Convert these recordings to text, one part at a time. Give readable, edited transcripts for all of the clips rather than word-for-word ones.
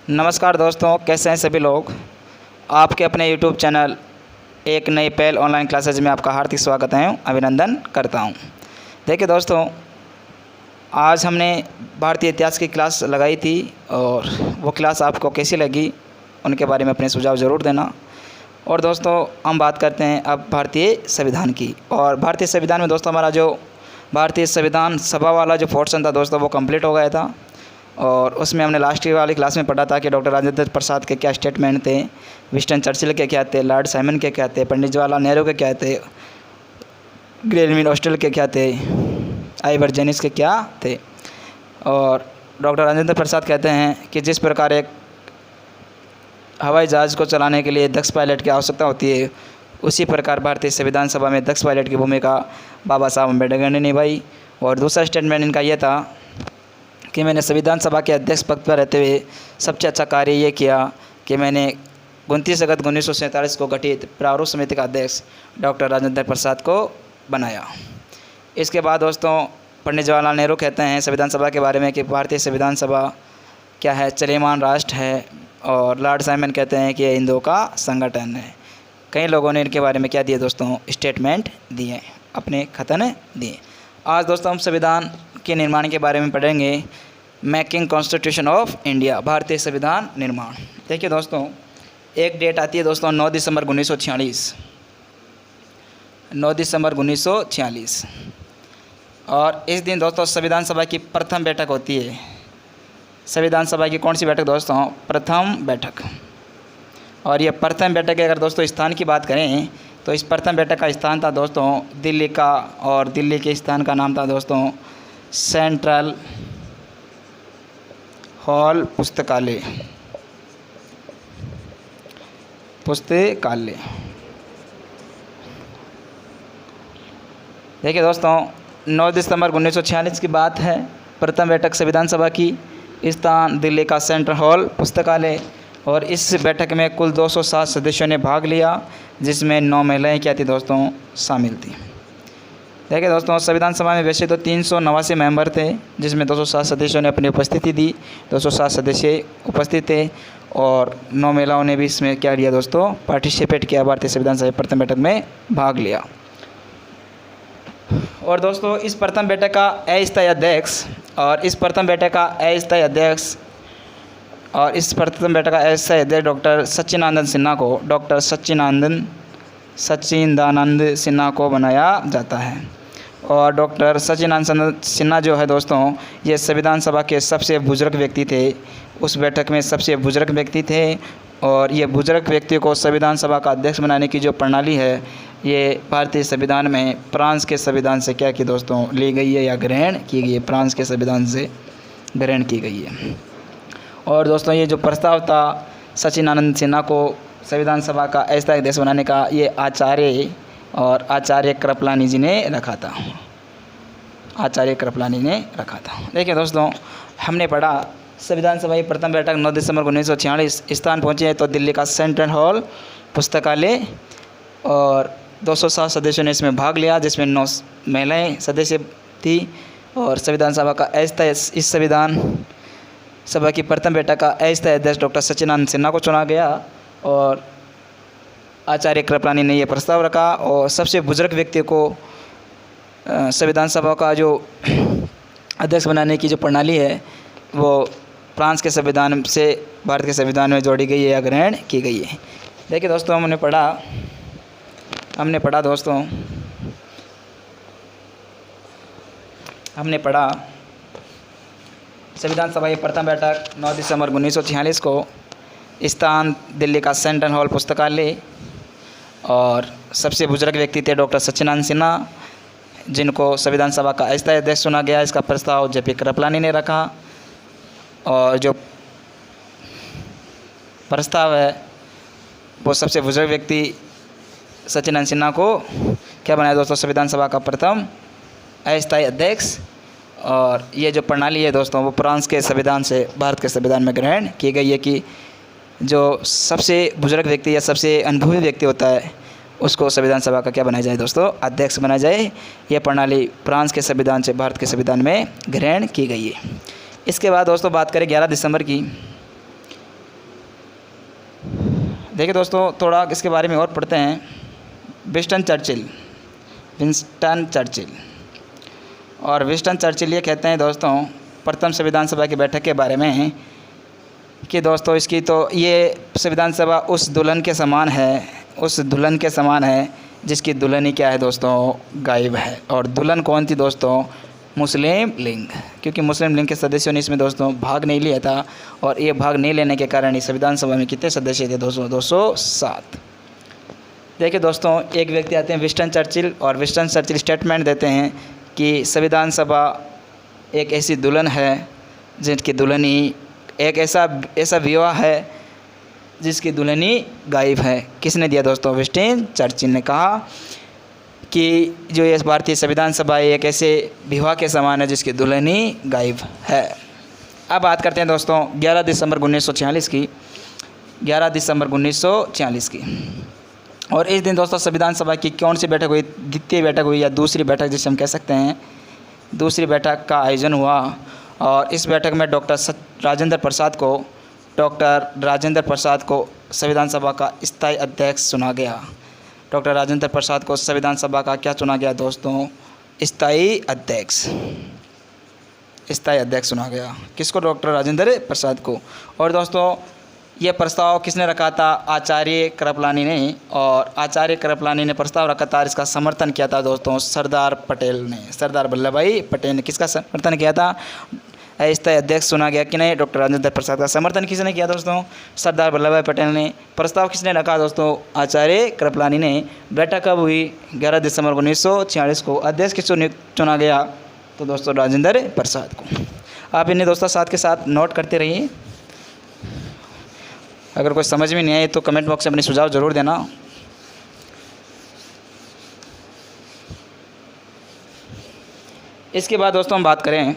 नमस्कार दोस्तों, कैसे हैं सभी लोग। आपके अपने YouTube चैनल एक नई पहल ऑनलाइन क्लासेज में आपका हार्दिक स्वागत है, अभिनंदन करता हूं। देखिए दोस्तों, आज हमने भारतीय इतिहास की क्लास लगाई थी और वो क्लास आपको कैसी लगी उनके बारे में अपने सुझाव ज़रूर देना। और दोस्तों, हम बात करते हैं अब भारतीय संविधान की। और भारतीय संविधान में दोस्तों हमारा जो भारतीय संविधान सभा वाला जो पोर्शन था दोस्तों वो कंप्लीट हो गया था। और उसमें हमने लास्ट वाली क्लास में पढ़ा था कि डॉक्टर राजेंद्र प्रसाद के क्या स्टेटमेंट थे, विंस्टन चर्चिल के क्या थे, लॉर्ड साइमन के क्या थे, पंडित जवाहरलाल नेहरू के क्या थे, ग्रेनविन ऑस्टिल के क्या थे, आइवर जेनिस के क्या थे। और डॉक्टर राजेंद्र प्रसाद कहते हैं कि जिस प्रकार एक हवाई जहाज़ को चलाने के लिए दक्ष पायलट की आवश्यकता होती है, उसी प्रकार भारतीय संविधान सभा में दक्ष पायलट की भूमिका बाबा साहब अम्बेडकर ने निभाई। और दूसरा स्टेटमेंट इनका यह था कि मैंने संविधान सभा के अध्यक्ष पद पर रहते हुए सबसे अच्छा कार्य ये किया कि मैंने 29 अगस्त 1947 को गठित प्रारूप समिति का अध्यक्ष डॉक्टर राजेंद्र प्रसाद को बनाया। इसके बाद दोस्तों पंडित जवाहरलाल नेहरू कहते हैं संविधान सभा के बारे में कि भारतीय संविधान सभा क्या है, चलमान राष्ट्र है। और लॉर्ड साइमन कहते हैं कि हिंदुओं का संगठन है। कई लोगों ने इनके बारे में क्या दिए दोस्तों, स्टेटमेंट दिए, अपने कथन दिए। आज दोस्तों हम संविधान के निर्माण के बारे में पढ़ेंगे। मेकिंग कॉन्स्टिट्यूशन ऑफ इंडिया, भारतीय संविधान निर्माण। देखिए दोस्तों, एक डेट आती है दोस्तों 9 दिसंबर 1946, 9 दिसंबर 1946। और इस दिन दोस्तों संविधान सभा की प्रथम बैठक होती है। संविधान सभा की कौन सी बैठक दोस्तों, प्रथम बैठक। और ये प्रथम बैठक के अगर दोस्तों स्थान की बात करें तो इस प्रथम बैठक का स्थान था दोस्तों दिल्ली का। और दिल्ली के स्थान का नाम था दोस्तों सेंट्रल हॉल पुस्तकालय। देखिए दोस्तों 9 दिसंबर 1946 की बात है। प्रथम बैठक संविधान सभा की, स्थान दिल्ली का सेंट्रल हॉल पुस्तकालय। और इस बैठक में कुल 207 सदस्यों ने भाग लिया, जिसमें 9 महिलाएं क्या थी दोस्तों, शामिल थी। देखिए दोस्तों, संविधान सभा में वैसे तो 389 मेंबर थे, जिसमें 207 सदस्यों ने अपनी उपस्थिति दी। 207 सदस्य उपस्थित थे और 9 महिलाओं ने भी इसमें क्या लिया दोस्तों, पार्टिसिपेट किया, भारतीय संविधान सभा प्रथम बैठक में भाग लिया। और दोस्तों इस प्रथम बैठक का अस्थायी अध्यक्ष डॉक्टर सच्चिदानंद सिन्हा को बनाया जाता है। और डॉक्टर सच्चिदानंद सिन्हा जो है दोस्तों, ये संविधान सभा के सबसे बुजुर्ग व्यक्ति थे। उस बैठक में सबसे बुजुर्ग व्यक्ति थे। और ये बुजुर्ग व्यक्ति को संविधान सभा का अध्यक्ष बनाने की जो प्रणाली है, ये भारतीय संविधान में फ्रांस के संविधान से क्या की दोस्तों, ली गई है या ग्रहण की गई है, फ्रांस के संविधान से ग्रहण की गई है। और दोस्तों ये जो प्रस्ताव था सच्चिदानंद सिन्हा को संविधान सभा का अस्थायी अध्यक्ष बनाने का, ये आचार्य कृपलानी जी ने रखा था। देखिए दोस्तों, हमने पढ़ा संविधान सभा की प्रथम बैठक 9 दिसंबर 1946, स्थान पहुँचे हैं तो दिल्ली का सेंट्रल हॉल पुस्तकालय। और 207 सदस्यों ने इसमें भाग लिया, जिसमें 9 महिलाएं सदस्य थी। और संविधान सभा का इस संविधान सभा की प्रथम बैठक का अस्थायी अध्यक्ष डॉक्टर सच्चिदानंद सिन्हा को चुना गया। और आचार्य कृपलानी ने यह प्रस्ताव रखा। और सबसे बुजुर्ग व्यक्ति को संविधान सभा का जो अध्यक्ष बनाने की जो प्रणाली है, वो फ्रांस के संविधान से भारत के संविधान में जोड़ी गई है या ग्रहण की गई है। देखिए दोस्तों, हमने पढ़ा संविधान सभा की प्रथम बैठक 9 दिसंबर 1946 को, स्थान दिल्ली का सेंट्रल हॉल पुस्तकालय। और सबसे बुजुर्ग व्यक्ति थे डॉक्टर सच्चिदानंद सिन्हा, जिनको संविधान सभा का अस्थायी अध्यक्ष चुना गया। इसका प्रस्ताव जेपी कृपलानी ने रखा। और जो प्रस्ताव है वो सबसे बुजुर्ग व्यक्ति सच्चिदानंद सिन्हा को क्या बनाया दोस्तों, संविधान सभा का प्रथम अस्थायी अध्यक्ष। और ये जो प्रणाली है दोस्तों, वो फ्रांस के संविधान से भारत के संविधान में ग्रहण की गई है कि जो सबसे बुजुर्ग व्यक्ति या सबसे अनुभवी व्यक्ति होता है, उसको संविधान सभा का क्या बनाया जाए दोस्तों, अध्यक्ष बनाया जाए। यह प्रणाली फ्रांस के संविधान से भारत के संविधान में ग्रहण की गई है। इसके बाद दोस्तों बात करें 11 दिसंबर की। देखिए दोस्तों, थोड़ा इसके बारे में और पढ़ते हैं। विंस्टन चर्चिल और विंस्टन चर्चिल ये कहते हैं दोस्तों प्रथम संविधान सभा की बैठक के बारे में कि दोस्तों इसकी तो ये संविधान सभा उस दुल्हन के समान है जिसकी दुल्हनी क्या है दोस्तों, गायब है। और दुल्हन कौन थी दोस्तों, मुस्लिम लीग, क्योंकि मुस्लिम लीग के सदस्यों ने इसमें दोस्तों भाग नहीं लिया था। और ये भाग नहीं लेने के कारण इस संविधान सभा में कितने सदस्य थे दोस्तों, 207। देखिए दोस्तों, एक व्यक्ति आते हैं विंस्टन चर्चिल, और विंस्टन चर्चिल स्टेटमेंट देते हैं कि संविधान सभा एक ऐसी दुल्हन है जिसकी दुल्हनी, एक ऐसा विवाह है जिसकी दुल्हनी गायब है। किसने दिया दोस्तों, विंस्टन चर्चिल ने कहा कि जो ये भारतीय संविधान सभा एक ऐसे विवाह के समान है जिसकी दुल्हनी गायब है। अब बात करते हैं दोस्तों 11 दिसंबर 1946 की। 11 दिसंबर 1946 की। और इस दिन दोस्तों संविधान सभा की कौन सी बैठक हुई, द्वितीय बैठक हुई या दूसरी बैठक जिसे हम कह सकते हैं, दूसरी बैठक का आयोजन हुआ। और इस बैठक में डॉक्टर राजेंद्र प्रसाद को संविधान सभा का स्थायी अध्यक्ष चुना गया। डॉक्टर राजेंद्र प्रसाद को संविधान सभा का क्या चुना गया दोस्तों, स्थायी अध्यक्ष चुना गया। किसको, डॉक्टर राजेंद्र प्रसाद को। और दोस्तों ये प्रस्ताव किसने रखा था, आचार्य कृपलानी ने। और आचार्य कृपलानी ने प्रस्ताव रखा था, इसका समर्थन किया था दोस्तों सरदार वल्लभ भाई पटेल ने। किसका समर्थन किया था, स्थायी अध्यक्ष चुना गया कि नहीं, डॉक्टर राजेंद्र प्रसाद का। समर्थन किसने किया दोस्तों, सरदार वल्लभ भाई पटेल ने। प्रस्ताव किसने रखा दोस्तों, आचार्य कृपलानी ने। बैठक कब हुई, 11 दिसंबर 1946 को। अध्यक्ष किसको चुना गया, तो दोस्तों राजेंद्र प्रसाद को। आप इन्हें दोस्तों साथ के साथ नोट करते रहिए। अगर कोई समझ में नहीं आए तो कमेंट बॉक्स में अपने सुझाव ज़रूर देना। इसके बाद दोस्तों हम बात करें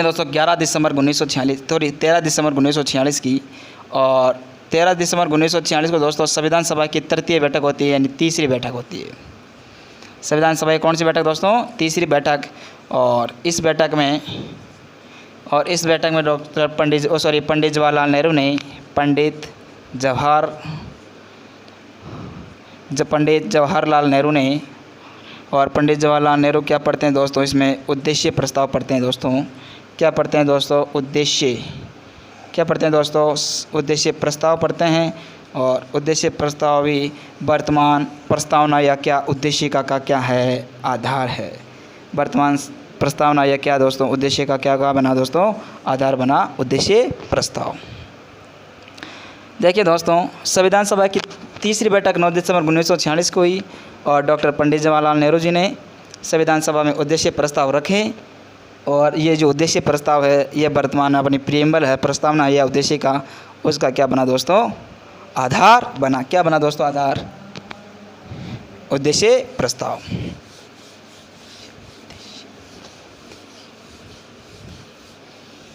दोस्तों 11 दिसंबर 1946 13 दिसंबर 1946 की। और 13 दिसंबर 1946 को दोस्तों संविधान सभा की तृतीय बैठक होती है, यानी तीसरी बैठक होती है। संविधान सभा की कौन सी बैठक दोस्तों, तीसरी बैठक। और इस बैठक में डॉक्टर पंडित जवाहरलाल नेहरू ने पंडित जवाहरलाल नेहरू ने। और पंडित जवाहरलाल नेहरू क्या पढ़ते हैं दोस्तों, इसमें उद्देश्य प्रस्ताव पढ़ते हैं दोस्तों। क्या पढ़ते हैं दोस्तों, उद्देश्य प्रस्ताव पढ़ते हैं। और उद्देश्य प्रस्ताव भी वर्तमान प्रस्तावना या क्या उद्देश्य का क्या है, आधार है। वर्तमान प्रस्तावना या क्या दोस्तों, उद्देश्य का क्या बना दोस्तों, आधार बना उद्देश्य प्रस्ताव। देखिए दोस्तों संविधान सभा की तीसरी बैठक 9 दिसंबर 1946 को हुई। और डॉक्टर पंडित जवाहरलाल नेहरू जी ने संविधान सभा में उद्देश्य प्रस्ताव रखे। और ये जो उद्देश्य प्रस्ताव है ये वर्तमान अपनी प्रियम्बल है, प्रस्तावना या उद्देश्य का, उसका क्या बना दोस्तों, आधार बना। क्या बना दोस्तों, आधार, उद्देश्य प्रस्ताव।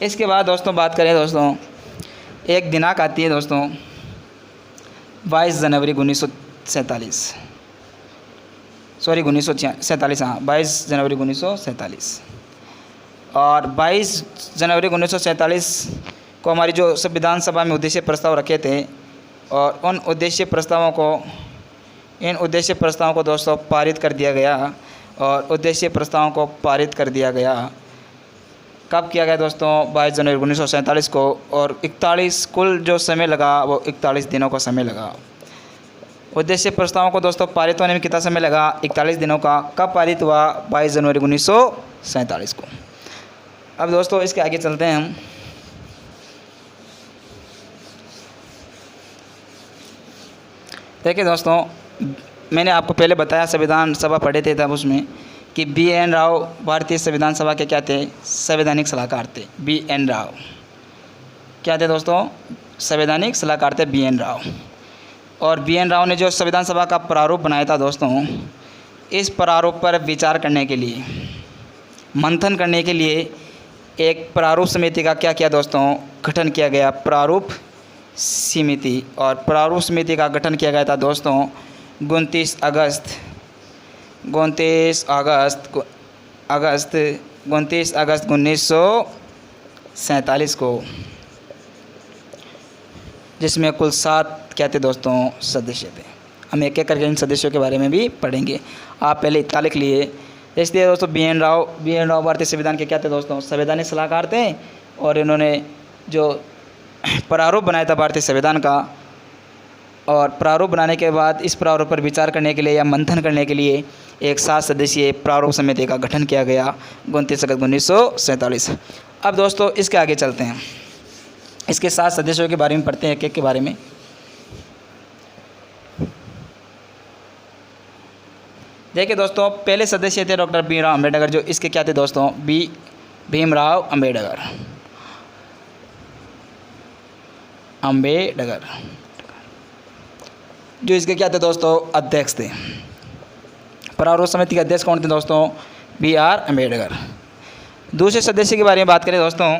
इसके बाद दोस्तों बात करें दोस्तों, एक दिनांक आती है दोस्तों 22 जनवरी 1947, 1947, हाँ 22 जनवरी 1947। और 22 जनवरी 1947 को हमारी जो संविधान सभा में उद्देश्य प्रस्ताव रखे थे, और इन उद्देश्य प्रस्तावों को दोस्तों पारित कर दिया गया। और उद्देश्य प्रस्तावों को पारित कर दिया गया कब किया गया दोस्तों, 22 जनवरी 1947 को। और 41 कुल जो समय लगा वो 41 दिनों का समय लगा। उद्देश्य प्रस्तावों को दोस्तों पारित होने में कितना समय लगा, 41 दिनों का। कब पारित हुआ, 22 जनवरी 1947 को। अब दोस्तों इसके आगे चलते हैं हम। देखिए दोस्तों मैंने आपको पहले बताया, संविधान सभा पढ़े थे तब उसमें कि B.N. राव भारतीय संविधान सभा के क्या थे, संवैधानिक सलाहकार थे। B.N. राव क्या थे दोस्तों, संवैधानिक सलाहकार थे B.N. राव। और B.N. राव ने जो संविधान सभा का प्रारूप बनाया था दोस्तों, इस प्रारूप पर विचार करने के लिए, मंथन करने के लिए एक प्रारूप समिति का क्या किया दोस्तों, गठन किया गया, प्रारूप समिति। और प्रारूप समिति का गठन किया गया था दोस्तों 29 अगस्त 1947 को। जिसमें कुल 7 क्या थे दोस्तों, सदस्य थे। हम एक एक करके इन सदस्यों के बारे में भी पढ़ेंगे। आप पहले इतना लिख लिए। इसलिए दोस्तों बी एन राव भारतीय संविधान के क्या थे दोस्तों, संवैधानिक सलाहकार थे। और इन्होंने जो प्रारूप बनाया था भारतीय संविधान का, और प्रारूप बनाने के बाद इस प्रारूप पर विचार करने के लिए या मंथन करने के लिए एक 7 सदस्यीय प्रारूप समिति का गठन किया गया 29 अगस्त 1947। अब दोस्तों इसके आगे चलते हैं, इसके 7 सदस्यों के बारे में पढ़ते हैं, एक एक के बारे में। देखिए दोस्तों, पहले सदस्य थे डॉक्टर भीमराव अम्बेडकर, जो इसके क्या थे दोस्तों, भीमराव अम्बेडकर। जो इसके क्या थे दोस्तों, अध्यक्ष थे। प्रारूप समिति के अध्यक्ष कौन थे दोस्तों, BR अम्बेडकर। दूसरे सदस्य के बारे में बात करें दोस्तों,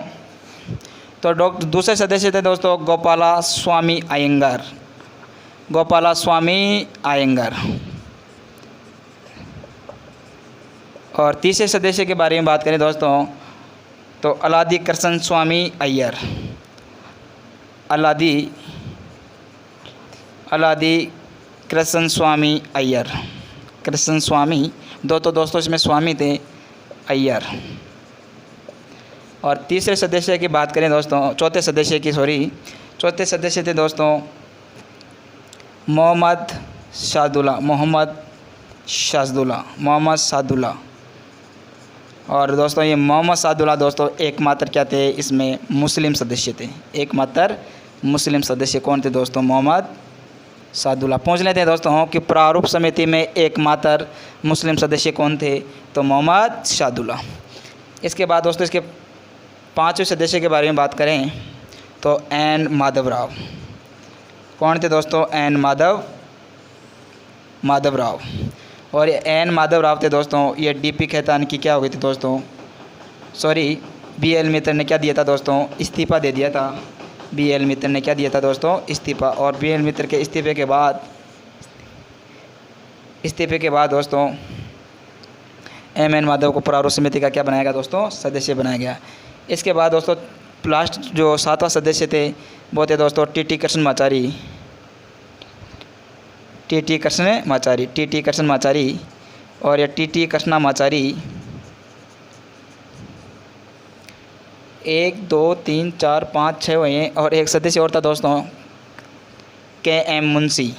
तो दूसरे सदस्य थे दोस्तों गोपालास्वामी अयंगार। और तीसरे सदस्य के बारे में बात करें दोस्तों, तो अलादी कृष्ण स्वामी अय्यर। कृष्ण स्वामी दो तो दोस्तों इसमें स्वामी थे, अय्यर। और तीसरे सदस्य की बात करें दोस्तों, चौथे सदस्य थे दोस्तों मोहम्मद सादुल्ला। और दोस्तों ये मोहम्मद सादुल्ला दोस्तों एकमात्र क्या थे, इसमें मुस्लिम सदस्य थे। एकमात्र मुस्लिम सदस्य कौन थे दोस्तों, मोहम्मद सादुल्ला। पूछ लेते हैं दोस्तों कि प्रारूप समिति में एकमात्र मुस्लिम सदस्य कौन थे, तो मोहम्मद सादुल्ला। इसके बाद दोस्तों इसके 5वें सदस्य के बारे में बात करें तो एन माधवराव। कौन थे दोस्तों, एन माधवराव। और ये एन माधवराव थे दोस्तों, ये DP खेतान की क्या हो गई थी दोस्तों, BL मित्र ने क्या दिया था दोस्तों, इस्तीफ़ा दे दिया था। BL मित्र ने क्या दिया था दोस्तों, इस्तीफ़ा। और BL मित्र के इस्तीफ़े के बाद दोस्तों MN माधव को प्रारूप समिति का क्या बनाया गया दोस्तों, सदस्य बनाया गया। इसके बाद दोस्तों लास्ट जो 7वां सदस्य थे वो थे दोस्तों TT कृष्ण माचारी। और ये TT कृष्णमाचारी 1 2 3 4 5 6 हुए हैं। और एक सदस्य और था दोस्तों KM मुंशी।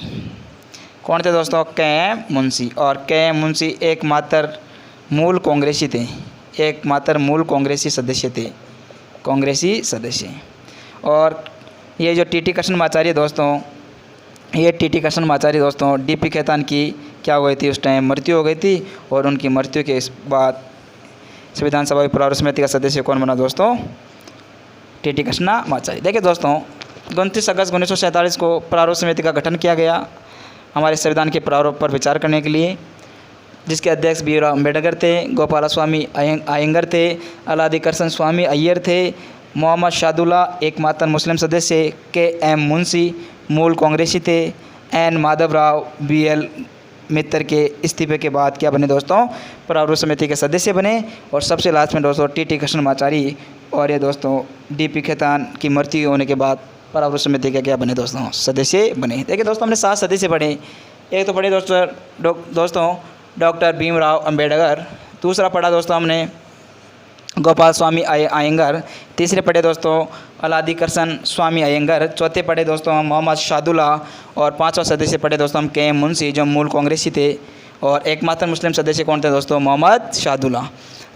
कौन थे दोस्तों, KM मुंशी। और KM मुंशी एकमात्र मूल कांग्रेसी सदस्य थे, कांग्रेसी सदस्य। और ये जो TT कृष्णमाचारी दोस्तों, DP खेतान की क्या हो गई थी, उस टाइम मृत्यु हो गई थी। और उनकी मृत्यु के बाद संविधान सभा की प्रारूप समिति का सदस्य कौन बना दोस्तों, TT कृष्णमाचारी। देखिए दोस्तों 29 अगस्त 1947 को प्रारूप समिति का गठन किया गया हमारे संविधान के प्रारूप पर विचार करने के लिए, जिसके अध्यक्ष भीमराव अम्बेडकर थे, गोपालास्वामी अयंगर थे, अलादी कृष्ण स्वामी अय्यर थे, मोहम्मद सादुल्ला एकमात्र मुस्लिम सदस्य, KM मुंशी मूल कांग्रेसी थे, एन माधवराव BL मित्र के इस्तीफे के बाद क्या बने दोस्तों, प्रारूप समिति के सदस्य बने। और सबसे लास्ट में दोस्तों TT कृष्णमाचारी और ये दोस्तों DP खेतान की मृत्यु होने के बाद प्रारूप समिति के क्या बने दोस्तों, सदस्य बने। देखिए दोस्तों हमने 7 सदस्य पढ़े। एक तो पढ़े दोस्तों डॉक्टर भीमराव अम्बेडकर, दूसरा पढ़ा दोस्तों हमने गोपाल स्वामी अयंगर, तीसरे पढ़े दोस्तों अलादी कृष्ण स्वामी अयंगर, चौथे पढ़े दोस्तों हम मोहम्मद सादुल्ला। और 5वां सदस्य पढ़े दोस्तों हम KM मुंशी जो मूल कांग्रेसी थे। और एकमात्र मुस्लिम सदस्य कौन थे दोस्तों, मोहम्मद सादुल्ला।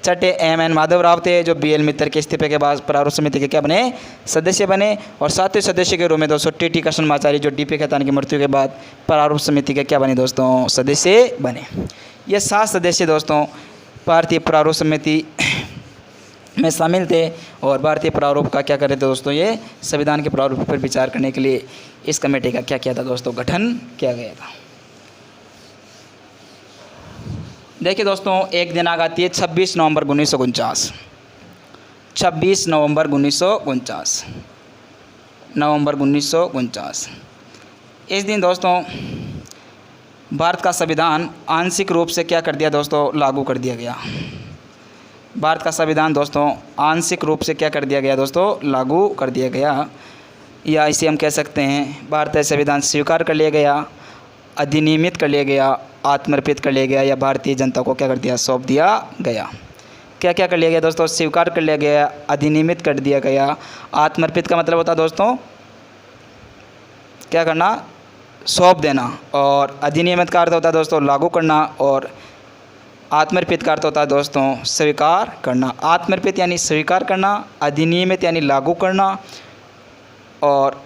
छठे MN माधवराव थे जो BL मित्र के इस्तीफे के बाद प्रारूप समिति के क्या बने, सदस्य बने। और 7वें सदस्य के रूप में दोस्तों TT कृष्णमाचारी जो DP खेतान की मृत्यु के बाद प्रारूप समिति के क्या बने दोस्तों, सदस्य बने। ये 7 सदस्य दोस्तों भारतीय प्रारूप समिति में शामिल थे। और भारतीय प्रारूप का क्या कर रहे थे दोस्तों, ये संविधान के प्रारूप पर विचार करने के लिए इस कमेटी का क्या किया था दोस्तों, गठन किया गया था। देखिए दोस्तों एक दिनांक आती है 26 नवंबर 1949। 26 नवंबर 1949। इस दिन दोस्तों भारत का संविधान आंशिक रूप से क्या कर दिया दोस्तों, लागू कर दिया गया। भारत का संविधान दोस्तों आंशिक रूप से क्या कर दिया गया दोस्तों, लागू कर दिया गया। या इसे हम कह सकते हैं भारतीय संविधान स्वीकार कर लिया गया, अधिनियमित कर लिया गया, आत्मर्पित कर लिया गया या भारतीय जनता को क्या कर दिया, सौंप दिया गया। क्या क्या कर लिया गया दोस्तों, स्वीकार कर लिया गया, अधिनियमित कर दिया गया। आत्मर्पित का मतलब होता है दोस्तों क्या करना, सौंप देना, और अधिनियमित का अर्थ होता है दोस्तों लागू करना, और आत्मर्पित का अर्थ होता है दोस्तों स्वीकार करना। आत्मर्पित यानी स्वीकार करना, अधिनियमित यानी लागू करना, और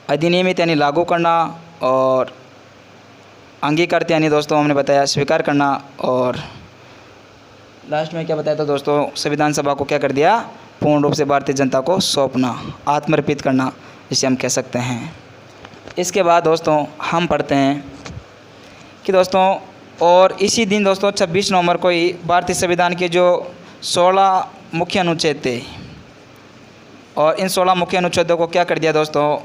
अधिनियमित यानी लागू करना, और अंगीकृत यानी दोस्तों हमने बताया स्वीकार करना, और लास्ट में क्या बताया था दोस्तों, संविधान सभा को क्या कर दिया, पूर्ण रूप से भारतीय जनता को सौंपना, आत्मर्पित करना, जिसे हम कह सकते हैं। इसके बाद दोस्तों हम पढ़ते हैं कि दोस्तों और इसी दिन दोस्तों 26 नवंबर को ही भारतीय संविधान के जो 16 मुख्य अनुच्छेद थे, और इन 16 मुख्य अनुच्छेदों को क्या कर दिया दोस्तों,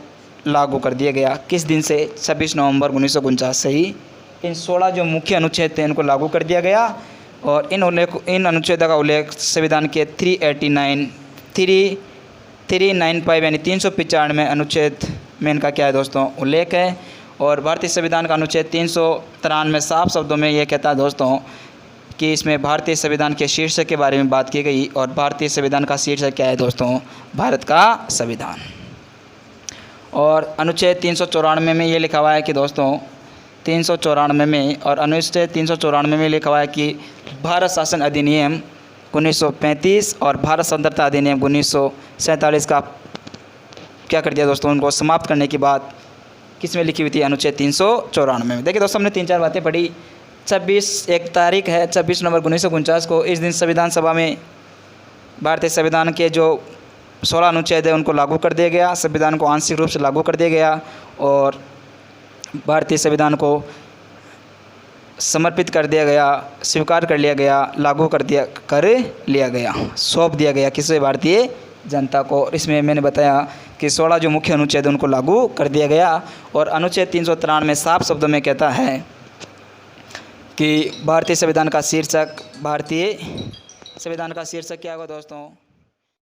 लागू कर दिया गया। किस दिन से, 26 नवंबर 1949 से ही इन 16 जो मुख्य अनुच्छेद थे इनको लागू कर दिया गया। और इन अनुच्छेदों का उल्लेख संविधान के 395 यानी 395 अनुच्छेद में इनका क्या है दोस्तों, उल्लेख है। और भारतीय संविधान का अनुच्छेद 393 साफ शब्दों में ये कहता है दोस्तों कि इसमें भारतीय संविधान के शीर्षक के बारे में बात की गई, और भारतीय संविधान का शीर्षक क्या है दोस्तों, भारत का संविधान। और अनुच्छेद 394 में ये लिखा हुआ है कि दोस्तों 394 में, और अनुच्छेद 394 में लिखा हुआ है कि भारत शासन अधिनियम 1935 और भारत स्वतंत्रता अधिनियम 1947 का क्या कर दिया दोस्तों, उनको समाप्त करने की बात किस में लिखी हुई थी, अनुच्छेद 394 में। देखिए दोस्तों हमने 3-4 बातें पढ़ी। 26 एक तारीख है 26 नवंबर 1949 को, इस दिन संविधान सभा में भारतीय संविधान के जो 16 अनुच्छेद है उनको लागू कर दिया गया, संविधान को आंशिक रूप से लागू कर दिया गया, और भारतीय संविधान को समर्पित कर दिया गया, स्वीकार कर लिया गया, लागू कर लिया गया, सौंप दिया गया किसे, भारतीय जनता को। इसमें मैंने बताया कि 16 जो मुख्य अनुच्छेद उनको लागू कर दिया गया। और अनुच्छेद 393 साफ शब्दों में कहता है कि भारतीय संविधान का शीर्षक क्या होगा दोस्तों,